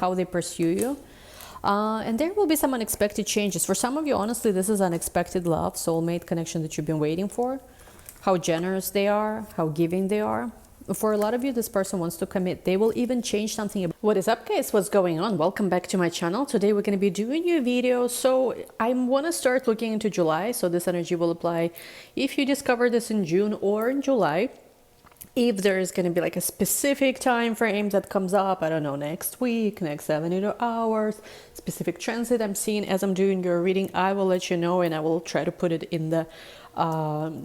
how they pursue you. And there will be some unexpected changes. For some of you, honestly, this is unexpected love, soulmate connection that you've been waiting for. How generous they are, how giving they are. For a lot of you, this person wants to commit. They will even change something. What is up, guys? What's going on? Welcome back to my channel. Today we're going to be doing a video. So I want to start looking into July. So this energy will apply if you discover this in June or in July. If there is going to be like a specific time frame that comes up, I don't know, next week, next 72 hours, specific transit I'm seeing as I'm doing your reading, I will let you know, and I will try to put it in the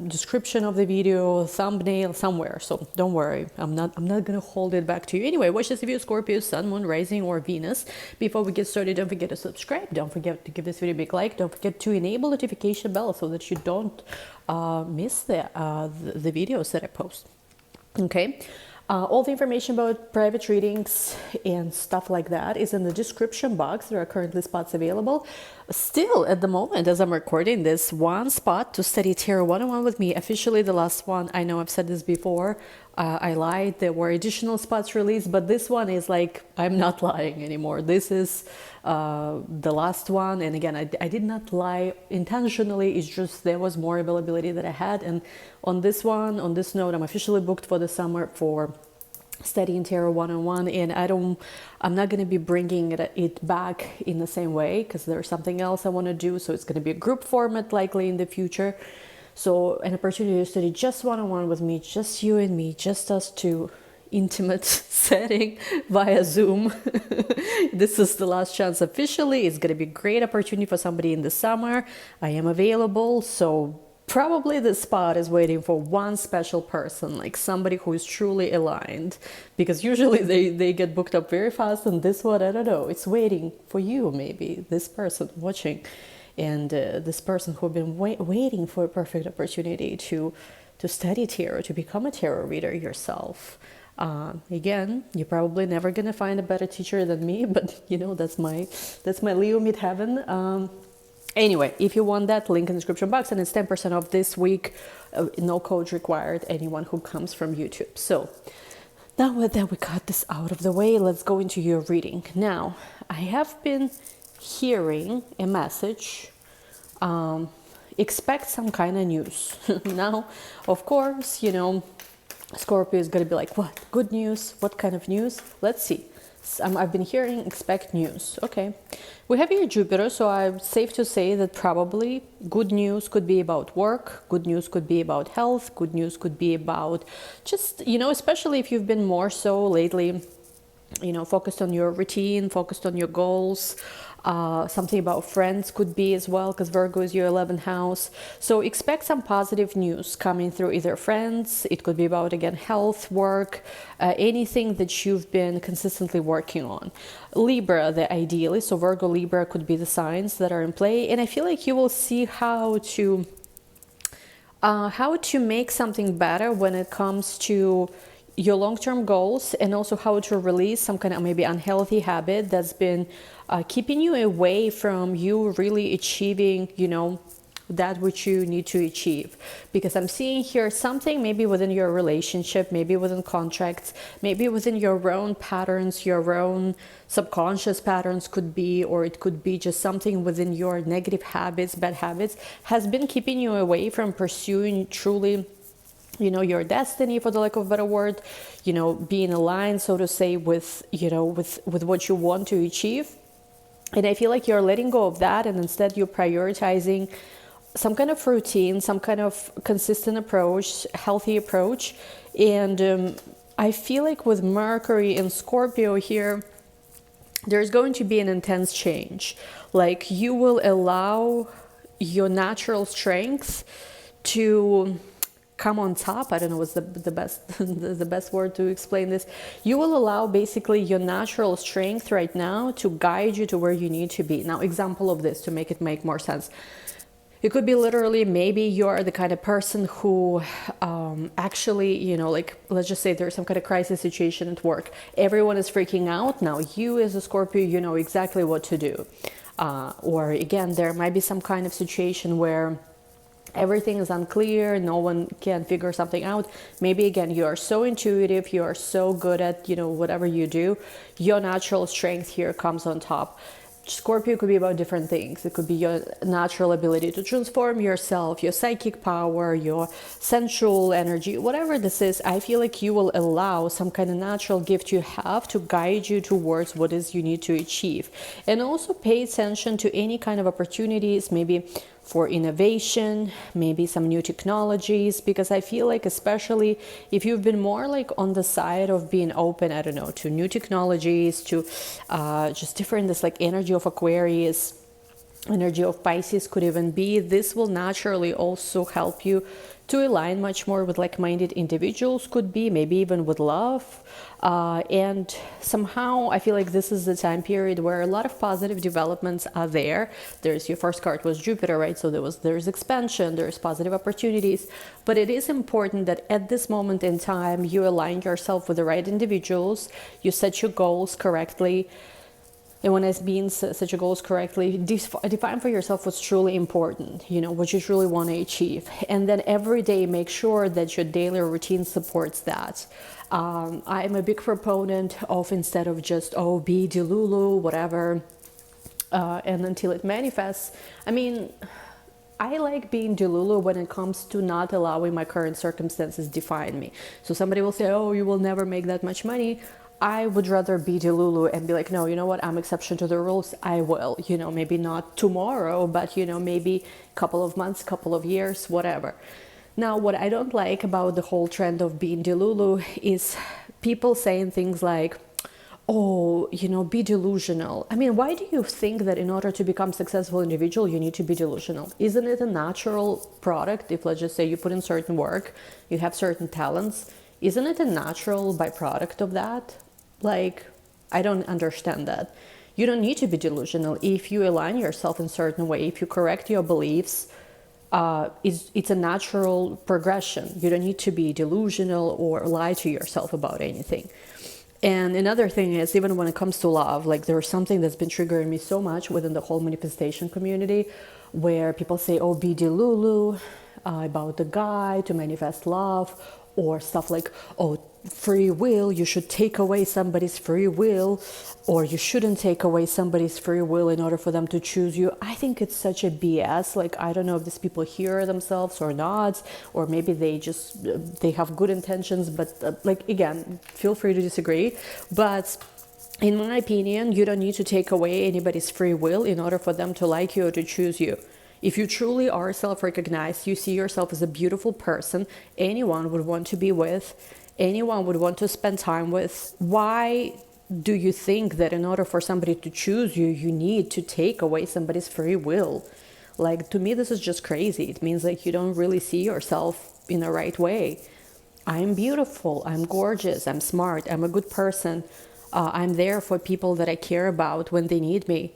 description of the video, thumbnail, somewhere. So don't worry, I'm not gonna hold it back to you. Anyway, watch this video, Scorpio, Sun, Moon, Rising, or Venus. Before we get started, don't forget to subscribe. Don't forget to give this video a big like. Don't forget to enable notification bell so that you don't miss the videos that I post. Okay, all the information about private readings and stuff like that is in the description box. There are currently spots available. Still, at the moment, as I'm recording this, one spot to study Tarot 101 with me. Officially the last one. I know I've said this before. I lied. There were additional spots released, but this one is like, I'm not lying anymore. This is the last one. And again, I did not lie intentionally. It's just there was more availability that I had. And on this one, on this note, I'm officially booked for the summer for studying Tarot 101, and I'm not going to be bringing it back in the same way because there's something else I want to do. So it's going to be a group format likely in the future. So an opportunity to study just one-on-one with me, just you and me, just us two, intimate setting via Zoom. This is the last chance officially. It's going to be a great opportunity for somebody in the summer. I am available, so probably the spot is waiting for one special person, like somebody who is truly aligned, because usually they get booked up very fast, and this one, I don't know, it's waiting for you, maybe this person watching, and this person who've been waiting for a perfect opportunity to study tarot, to become a tarot reader yourself. Again, you're probably never gonna find a better teacher than me, but you know, that's my Leo meet heaven. Anyway, if you want that, link in the description box, and it's 10% off this week. No code required, anyone who comes from YouTube. So now that we got this out of the way, let's go into your reading. Now, I have been hearing a message, expect some kind of news. Now, of course, you know, Scorpio is going to be like, what? Good news? What kind of news? Let's see. I've been hearing expect news. Okay, we have here Jupiter, so I'm safe to say that probably good news could be about work, good news could be about health, good news could be about just, you know, especially if you've been more so lately, you know, focused on your routine, focused on your goals. Something about friends could be as well, because Virgo is your 11th house. So expect some positive news coming through either friends. It could be about, again, health, work, anything that you've been consistently working on. Libra, the ideally, so Virgo, Libra could be the signs that are in play. And I feel like you will see how to make something better when it comes to your long-term goals, and also how to release some kind of maybe unhealthy habit that's been keeping you away from you really achieving, you know, that which you need to achieve. Because I'm seeing here something maybe within your relationship, maybe within contracts, maybe within your own patterns, your own subconscious patterns could be, or it could be just something within your negative habits, bad habits, has been keeping you away from pursuing truly, you know, your destiny, for the lack of a better word, you know, being aligned, so to say, with, you know, with what you want to achieve. And I feel like you're letting go of that, and instead you're prioritizing some kind of routine, some kind of consistent approach, healthy approach. And I feel like with Mercury and Scorpio here, there's going to be an intense change. Like, you will allow your natural strength to come on top. I don't know what's the best the best word to explain this. You will allow basically your natural strength right now to guide you to where you need to be. Now, example of this to make it make more sense. It could be literally, maybe you're the kind of person who actually, you know, like, let's just say there's some kind of crisis situation at work. Everyone is freaking out. Now, you as a Scorpio, you know exactly what to do. Or again, there might be some kind of situation where everything is unclear, no one can figure something out. Maybe again, you are so intuitive, you are so good at, whatever you do, your natural strength here comes on top. Scorpio could be about different things. It could be your natural ability to transform yourself, your psychic power, your sensual energy, whatever this is. I feel like you will allow some kind of natural gift you have to guide you towards what is you need to achieve. And also pay attention to any kind of opportunities, maybe for innovation, maybe some new technologies, because I feel like, especially if you've been more like on the side of being open, I don't know, to new technologies, to just different, this like energy of Aquarius, energy of Pisces could even be, this will naturally also help you to align much more with like-minded individuals, could be maybe even with love. And somehow I feel like this is the time period where a lot of positive developments are there. There's, your first card was Jupiter, right? So there's expansion, there's positive opportunities, but it is important that at this moment in time, you align yourself with the right individuals, you set your goals correctly. And when it's being set your goals correctly, define for yourself what's truly important, what you truly want to achieve. And then every day, make sure that your daily routine supports that. I'm a big proponent of, instead of just, be Delulu, whatever, and until it manifests. I mean, I like being Delulu when it comes to not allowing my current circumstances define me. So somebody will say, you will never make that much money. I would rather be Delulu and be like, no, you know what, I'm exception to the rules. I will, maybe not tomorrow, but, maybe a couple of months, couple of years, whatever. Now, what I don't like about the whole trend of being Delulu is people saying things like, be delusional. I mean, why do you think that in order to become a successful individual, you need to be delusional? Isn't it a natural product? If, let's just say, you put in certain work, you have certain talents, isn't it a natural byproduct of that? Like, I don't understand that. You don't need to be delusional. If you align yourself in a certain way, if you correct your beliefs, it's a natural progression. You don't need to be delusional or lie to yourself about anything. And another thing is, even when it comes to love, like there's something that's been triggering me so much within the whole manifestation community, where people say, be Delulu about the guy to manifest love, or stuff like, free will, you should take away somebody's free will, or you shouldn't take away somebody's free will in order for them to choose you. I think it's such a BS. Like, I don't know if these people hear themselves or not, or maybe they have good intentions, but again, feel free to disagree. But in my opinion, you don't need to take away anybody's free will in order for them to like you or to choose you. If you truly are self-recognized, you see yourself as a beautiful person anyone would want to be with, anyone would want to spend time with, why do you think that in order for somebody to choose you, you need to take away somebody's free will? Like, to me, this is just crazy. It means like you don't really see yourself in the right way. I'm beautiful, I'm gorgeous, I'm smart, I'm a good person. I'm there for people that I care about when they need me.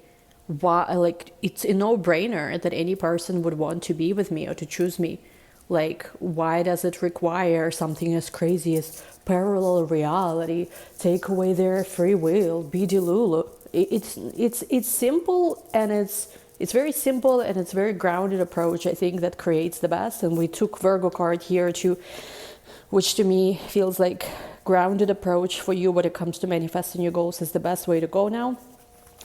Why, like, it's a no-brainer that any person would want to be with me or to choose me. Like, why does it require something as crazy as parallel reality, take away their free will, be Delulu? It's simple, and it's very simple, and it's very grounded approach, I think, that creates the best. And we took Virgo card here too, which to me feels like grounded approach for you when it comes to manifesting your goals is the best way to go now.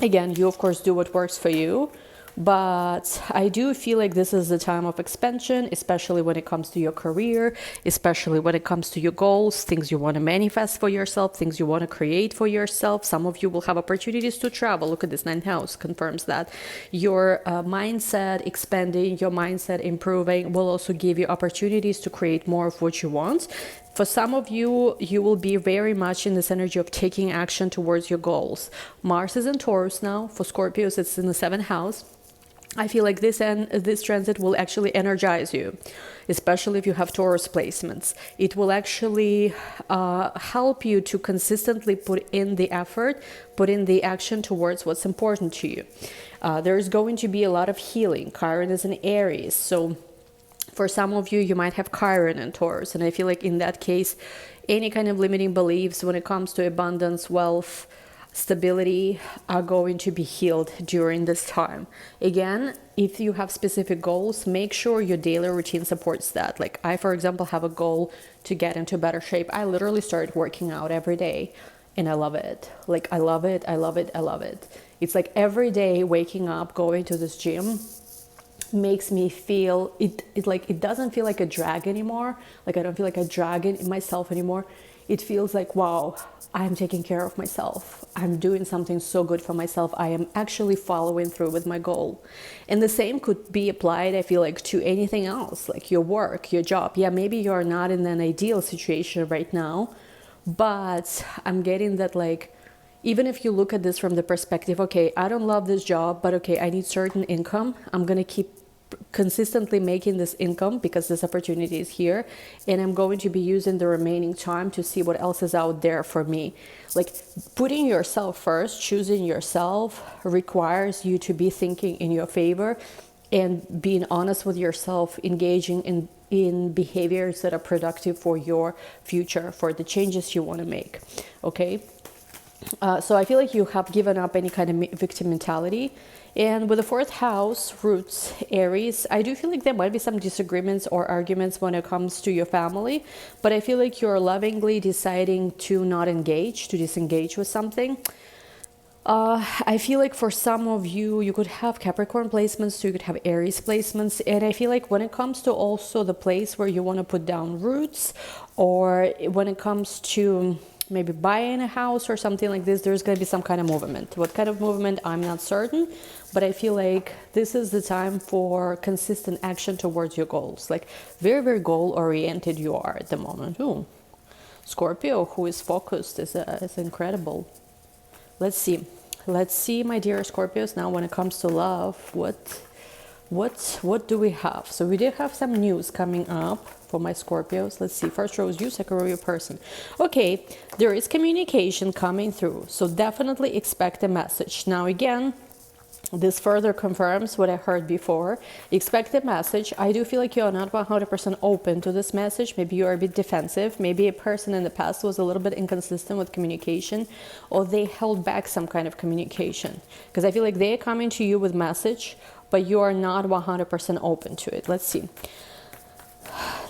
Again, you of course do what works for you, but I do feel like this is a time of expansion, especially when it comes to your career, especially when it comes to your goals, things you want to manifest for yourself, things you want to create for yourself. Some of you will have opportunities to travel. Look at this, 9th house confirms that. Your mindset expanding, your mindset improving will also give you opportunities to create more of what you want. For some of you, you will be very much in this energy of taking action towards your goals. Mars is in Taurus now. For Scorpios, it's in the 7th house. I feel like this transit will actually energize you, especially if you have Taurus placements. It will actually help you to consistently put in the effort, put in the action towards what's important to you. There is going to be a lot of healing. Chiron is in Aries, so for some of you, you might have Chiron and Taurus, and I feel like in that case, any kind of limiting beliefs when it comes to abundance, wealth, stability are going to be healed during this time. Again, if you have specific goals, make sure your daily routine supports that. Like I, for example, have a goal to get into better shape. I literally started working out every day and I love it. Like I love it, I love it, I love it. It's like every day waking up, going to this gym makes me feel it doesn't feel like a drag anymore. Like I don't feel like a drag in myself anymore. It feels like, wow, I'm taking care of myself. I'm doing something so good for myself. I am actually following through with my goal. And the same could be applied, I feel like, to anything else, like your work, your job. Yeah, maybe you're not in an ideal situation right now, but I'm getting that, like, even if you look at this from the perspective, okay, I don't love this job, but okay, I need certain income. I'm going to keep consistently making this income because this opportunity is here, and I'm going to be using the remaining time to see what else is out there for me. Like putting yourself first, choosing yourself requires you to be thinking in your favor and being honest with yourself, engaging in behaviors that are productive for your future, for the changes you want to make. Okay. So I feel like you have given up any kind of victim mentality. And with the fourth house, roots, Aries, I do feel like there might be some disagreements or arguments when it comes to your family, but I feel like you're lovingly deciding to not engage, to disengage with something. I feel like for some of you, you could have Capricorn placements, so you could have Aries placements. And I feel like when it comes to also the place where you want to put down roots, or when it comes to maybe buying a house or something like this, there's going to be some kind of movement. What kind of movement, I'm not certain, but I feel like this is the time for consistent action towards your goals. Like very, very goal oriented you are at the moment. Ooh, Scorpio, who is focused, is incredible. Let's see, my dear Scorpios, now when it comes to love, what do we have? So we did have some news coming up for my Scorpios. Let's see. First row is you, second row your person. Okay, there is communication coming through. So definitely expect a message. Now again, this further confirms what I heard before. Expect a message. I do feel like you're not 100% open to this message. Maybe you're a bit defensive. Maybe a person in the past was a little bit inconsistent with communication, or they held back some kind of communication. Because I feel like they're coming to you with message, but you are not 100% open to it. Let's see.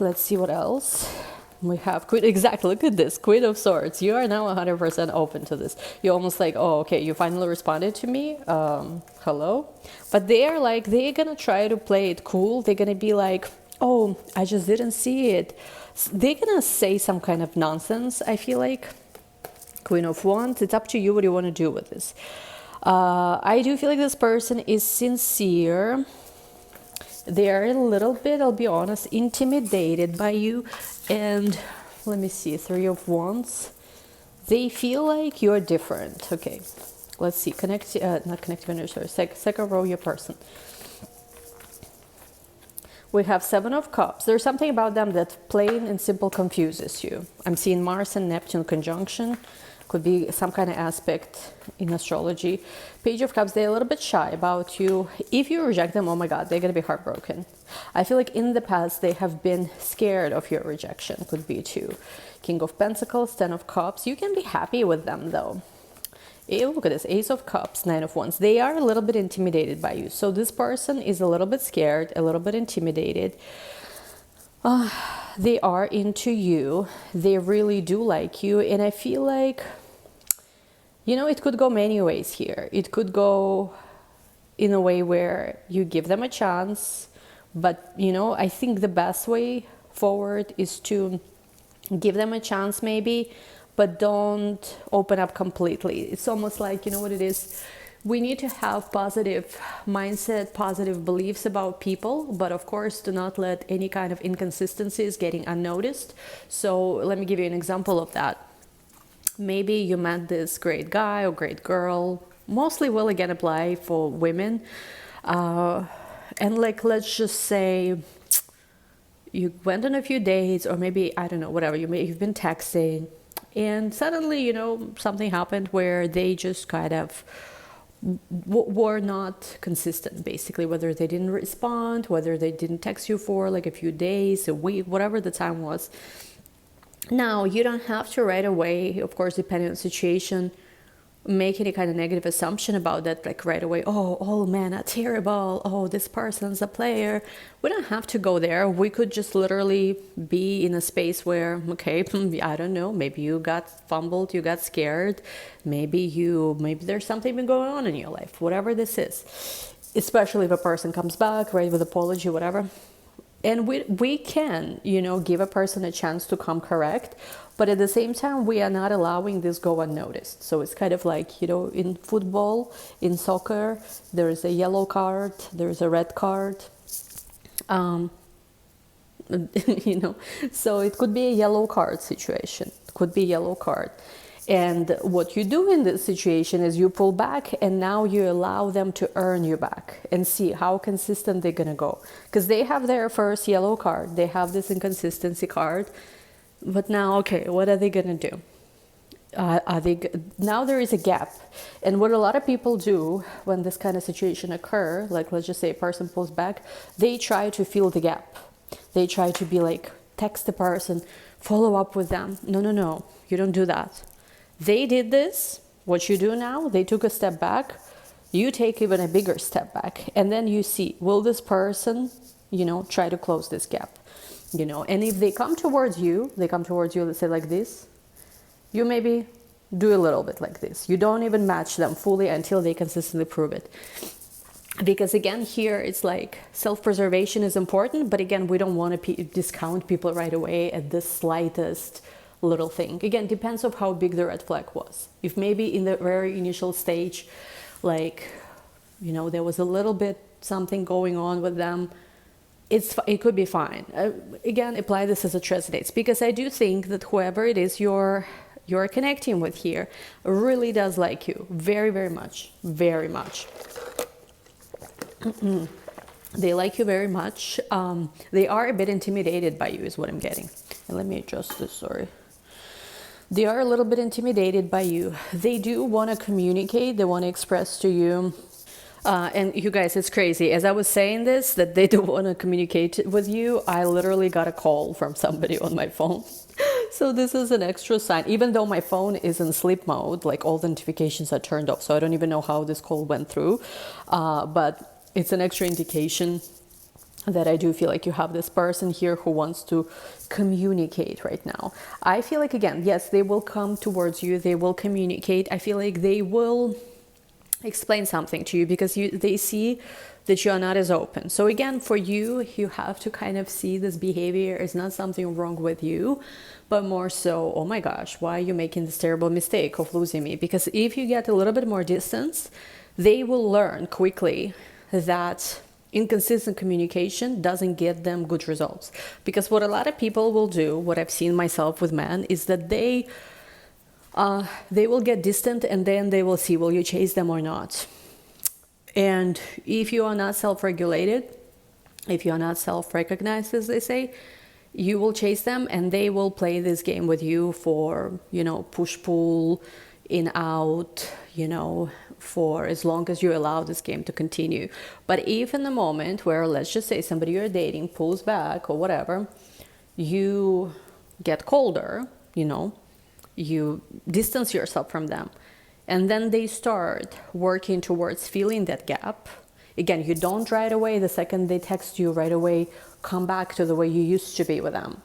Let's see what else. We have Queen. Exactly. Look at this. Queen of Swords. You are now 100% open to this. You're almost like, oh, okay, you finally responded to me. Hello. But they're going to try to play it cool. They're going to be like, oh, I just didn't see it. They're going to say some kind of nonsense, I feel like. Queen of Wands. It's up to you what you want to do with this. I do feel like this person is sincere. They're a little bit, I'll be honest, intimidated by you. And let me see, Three of Wands. They feel like you're different. Okay, let's see. Not connective energy, sorry. Second row, your person. We have Seven of Cups. There's something about them that plain and simple confuses you. I'm seeing Mars and Neptune conjunction. Could be some kind of aspect in astrology. Page of Cups, they're a little bit shy about you. If you reject them, oh my God, they're going to be heartbroken. I feel like in the past, they have been scared of your rejection. Could be too. King of Pentacles, Ten of Cups. You can be happy with them though. Look at this, Ace of Cups, Nine of Wands. They are a little bit intimidated by you. So this person is a little bit scared, a little bit intimidated. They are into you. They really do like you. And I feel like, it could go many ways here. It could go in a way where you give them a chance. But, I think the best way forward is to give them a chance maybe, but don't open up completely. It's almost like, you know what it is? We need to have positive mindset, positive beliefs about people, but of course, do not let any kind of inconsistencies getting unnoticed. So let me give you an example of that. Maybe you met this great guy or great girl, mostly will again apply for women. And let's just say you went on a few dates, or maybe, I don't know, whatever, you've been texting, and suddenly, something happened where they just kind of were not consistent, basically, whether they didn't respond, whether they didn't text you for like a few days, a week, whatever the time was. Now, you don't have to right away, of course, depending on the situation, make any kind of negative assumption about that, like right away, oh, all men are terrible, oh, this person's a player. We don't have to go there. We could just literally be in a space where, okay, I don't know, maybe you got fumbled, you got scared, maybe there's something been going on in your life, whatever this is, especially if a person comes back, right, with apology, whatever. And we can, give a person a chance to come correct, but at the same time, we are not allowing this go unnoticed. So it's kind of like, in football, in soccer, there is a yellow card, there is a red card, so it could be a yellow card situation, it could be a yellow card. And what you do in this situation is you pull back, and now you allow them to earn you back and see how consistent they're going to go. Because they have their first yellow card. They have this inconsistency card. But now, okay, what are they going to do? Now there is a gap. And what a lot of people do when this kind of situation occur, like let's just say a person pulls back, they try to fill the gap. They try to be like, text the person, follow up with them. No, you don't do that. They did this. What you do now, they took a step back. You take even a bigger step back. And then you see, will this person, try to close this gap? And if they come towards you, let's say like this, you maybe do a little bit like this. You don't even match them fully until they consistently prove it. Because again, here it's like self-preservation is important, but again, we don't want to discount people right away at the slightest little thing. Again, depends on how big the red flag was. If maybe in the very initial stage, like, there was a little bit something going on with them, it could be fine. Again, apply this as it resonates, because I do think that whoever it is you're connecting with here really does like you very, very much, very much. They like you very much. They are a bit intimidated by you is what I'm getting. And let me adjust this, sorry. They are a little bit intimidated by you. They do want to communicate. They want to express to you. And you guys, it's crazy. As I was saying this, that they do want to communicate with you, I literally got a call from somebody on my phone. So this is an extra sign. Even though my phone is in sleep mode, like all the notifications are turned off. So I don't even know how this call went through. But it's an extra indication that I do feel like you have this person here who wants to communicate right now. I feel like, again, yes, they will come towards you. They will communicate. I feel like they will explain something to you because they see that you are not as open. So again, for you, you have to kind of see this behavior is not something wrong with you, but more so, oh my gosh, why are you making this terrible mistake of losing me? Because if you get a little bit more distance, they will learn quickly that inconsistent communication doesn't get them good results. Because what a lot of people will do, what I've seen myself with men, is that they will get distant and then they will see, will you chase them or not? And if you are not self-regulated, if you are not self-recognized, as they say, you will chase them and they will play this game with you for, push-pull, in-out, for as long as you allow this game to continue. But if in the moment where, let's just say, somebody you're dating pulls back or whatever, you get colder, you distance yourself from them, and then they start working towards filling that gap. Again, you don't right away, the second they text you right away, come back to the way you used to be with them.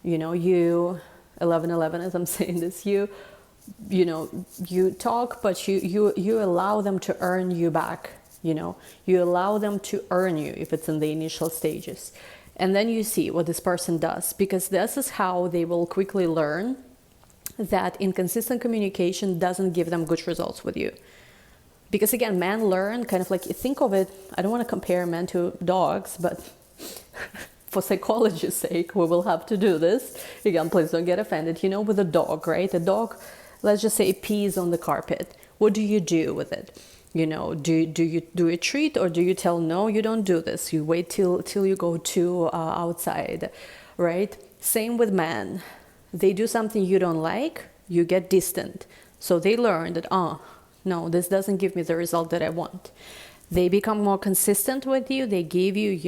You 11 as I'm saying this, you talk, but you allow them to earn you back. You allow them to earn you if it's in the initial stages. And then you see what this person does, because this is how they will quickly learn that inconsistent communication doesn't give them good results with you. Because again, men learn kind of like, think of it, I don't want to compare men to dogs, but for psychology's sake, we will have to do this. Again, please don't get offended. With a dog, right? A dog, let's just say, pees on the carpet. What do you do with it? Do you do a treat, or do you tell, no, you don't do this? You wait till you go to outside, right? Same with men. They do something you don't like, you get distant. So they learn that, no, this doesn't give me the result that I want. They become more consistent with you. They give you,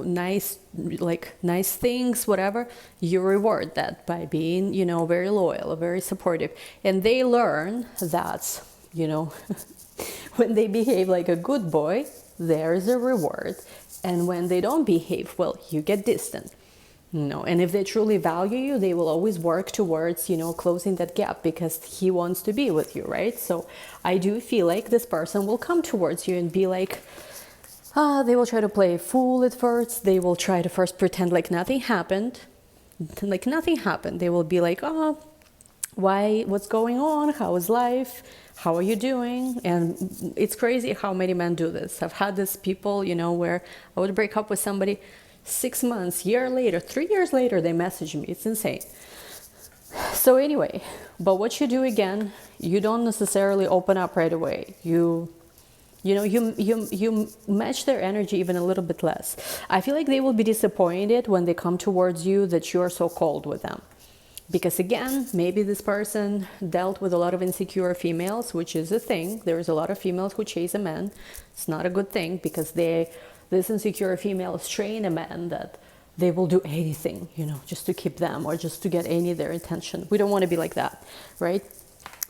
nice things, whatever. You reward that by being, very loyal, very supportive. And they learn that you know. When they behave like a good boy, there's a reward. And when they don't behave, well, you get distant. No, and if they truly value you, they will always work towards, you know, closing that gap because he wants to be with you, right? So I do feel like this person will come towards you and be like, they will try to play fool at first. They will try to first pretend like nothing happened. Like nothing happened. They will be like, oh, why, what's going on? How is life? How are you doing? And it's crazy how many men do this. I've had this people, you know, where I would break up with somebody 6 months, year later, 3 years later, they message me. It's insane. So anyway, but what you do again, you don't necessarily open up right away. You match their energy even a little bit less. I feel like they will be disappointed when they come towards you that you're so cold with them. Because again, maybe this person dealt with a lot of insecure females, which is a thing. There's a lot of females who chase a man. It's not a good thing because this insecure females train a man that they will do anything, you know, just to keep them or just to get any of their attention. We don't want to be like that, right?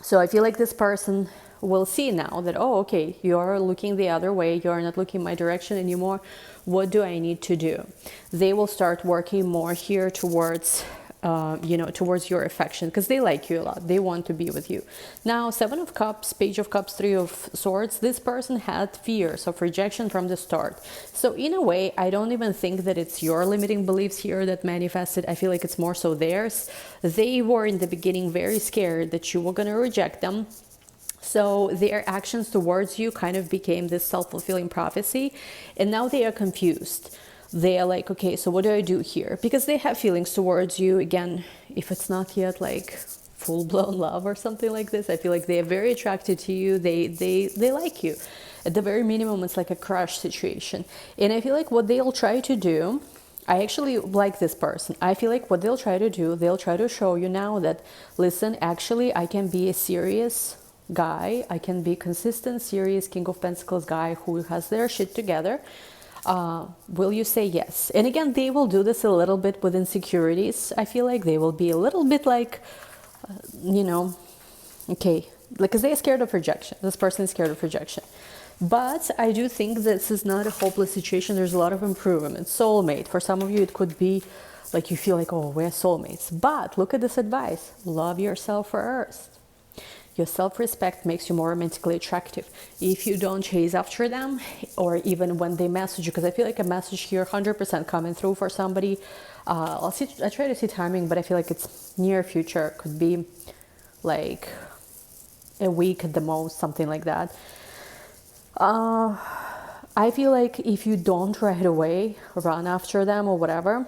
So I feel like this person will see now that, oh, okay, you're looking the other way. You're not looking my direction anymore. What do I need to do? They will start working more here towards towards your affection because they like you a lot. They want to be with you. Now, 7 of Cups, Page of Cups, 3 of Swords, this person had fears of rejection from the start. So in a way, I don't even think that it's your limiting beliefs here that manifested. I feel like it's more so theirs. They were in the beginning very scared that you were going to reject them. So their actions towards you kind of became this self-fulfilling prophecy. And now they are confused. They are like, okay, so what do I do here? Because they have feelings towards you. Again, if it's not yet like full-blown love or something like this, I feel like they are very attracted to you. They like you. At the very minimum, it's like a crush situation. And I feel like what they'll try to do, I actually like this person. I feel like what they'll try to do, they'll try to show you now that, listen, actually, I can be a serious guy. I can be consistent, serious King of Pentacles guy who has their shit together. Will you say yes? And again, they will do this a little bit with insecurities. I feel like they will be a little bit like, okay, because they're scared of rejection. This person is scared of rejection. But I do think this is not a hopeless situation. There's a lot of improvement. Soulmate. For some of you, it could be like you feel like, oh, we're soulmates. But look at this advice. Love yourself first. Your self-respect makes you more romantically attractive. If you don't chase after them, or even when they message you, because I feel like a message here 100% coming through for somebody. I try to see timing, but I feel like it's near future. Could be like a week at the most, something like that. I feel like if you don't right away run after them or whatever,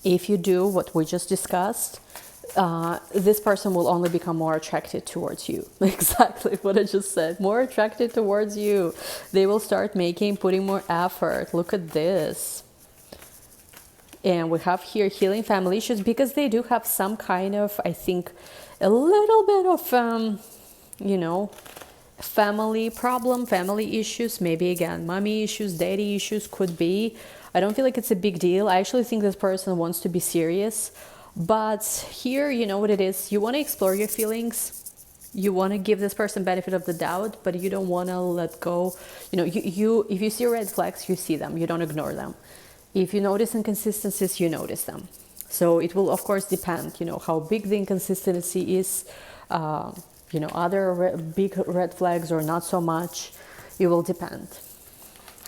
if you do what we just discussed, this person will only become more attracted towards you. Exactly what I just said. More attracted towards you. They will start putting more effort. Look at this. And we have here healing family issues because they do have some kind of, I think, a little bit of, family problem, family issues. Maybe again, mommy issues, daddy issues could be. I don't feel like it's a big deal. I actually think this person wants to be serious. But here, you know what it is. You want to explore your feelings. You want to give this person benefit of the doubt, but you don't want to let go. If you see red flags, you see them. You don't ignore them. If you notice inconsistencies, you notice them. So it will, of course, depend, how big the inconsistency is, other big red flags or not so much. It will depend.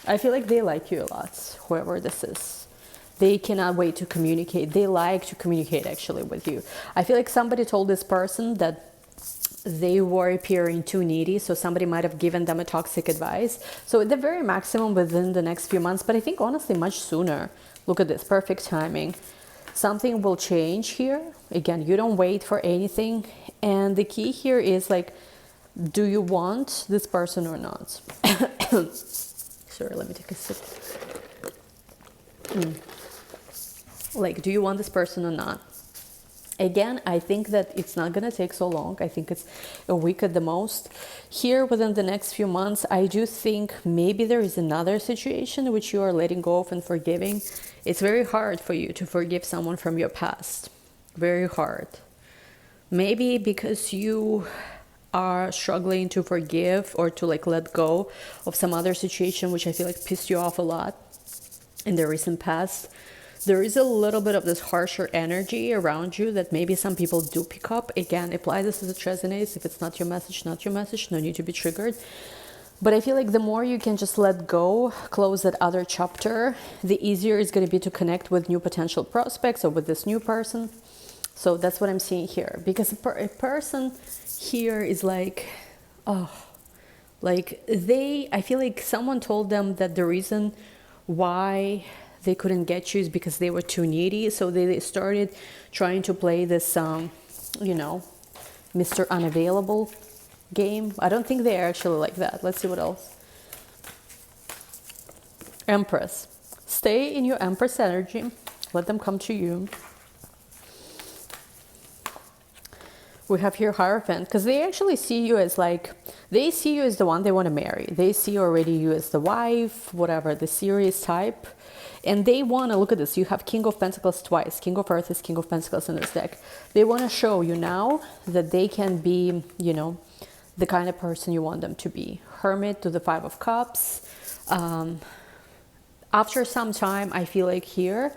I feel like they like you a lot, whoever this is. They cannot wait to communicate. They like to communicate actually with you. I feel like somebody told this person that they were appearing too needy. So somebody might have given them a toxic advice. So at the very maximum within the next few months, but I think honestly much sooner. Look at this, perfect timing. Something will change here. Again, you don't wait for anything. And the key here is like, do you want this person or not? Sorry, let me take a sip. Like, do you want this person or not? Again, I think that it's not going to take so long. I think it's a week at the most. Here, within the next few months, I do think maybe there is another situation which you are letting go of and forgiving. It's very hard for you to forgive someone from your past. Very hard. Maybe because you are struggling to forgive or to like let go of some other situation which I feel like pissed you off a lot in the recent past. There is a little bit of this harsher energy around you that maybe some people do pick up. Again, apply this as it resonates. If it's not your message, not your message. No need to be triggered. But I feel like the more you can just let go, close that other chapter, the easier it's going to be to connect with new potential prospects or with this new person. So that's what I'm seeing here. Because a person here is like, oh, like I feel like someone told them that the reason why they couldn't get you is because they were too needy. So they started trying to play this, you know, Mr. Unavailable game. I don't think they're actually like that. Let's see what else. Empress. Stay in your Empress energy. Let them come to you. We have here Hierophant, because they actually see you as like, they see you as the one they want to marry. They see already you as the wife, whatever, the serious type. And they want to, look at this, you have King of Pentacles twice. King of Earth is King of Pentacles in this deck. They want to show you now that they can be, you know, the kind of person you want them to be. Hermit to the Five of Cups. After some time, I feel like here,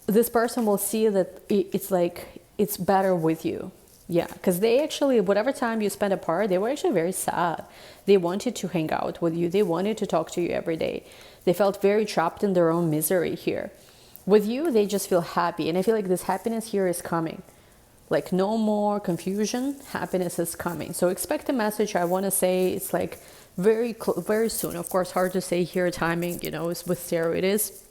this person will see that it's like, it's better with you. Yeah, because they actually, whatever time you spent apart, they were actually very sad. They wanted to hang out with you. They wanted to talk to you every day. They felt very trapped in their own misery here. With you, they just feel happy. And I feel like this happiness here is coming. Like no more confusion, happiness is coming. So expect a message. I want to say it's like very soon. Of course, hard to say here, timing, you know, is with tarot it is.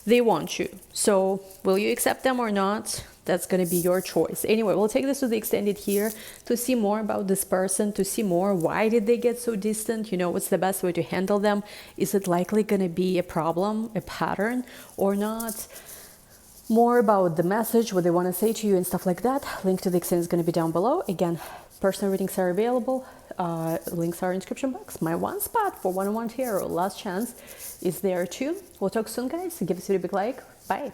They want you. So will you accept them or not? That's going to be your choice. Anyway, we'll take this to the extended here to see more about this person, to see more. Why did they get so distant? You know, what's the best way to handle them? Is it likely going to be a problem, a pattern or not? More about the message, what they want to say to you and stuff like that. Link to the extended is going to be down below. Again, personal readings are available. Links are in description box. My one spot for one-on-one tarot, last chance, is there too. We'll talk soon, guys. Give this video a big like. Bye.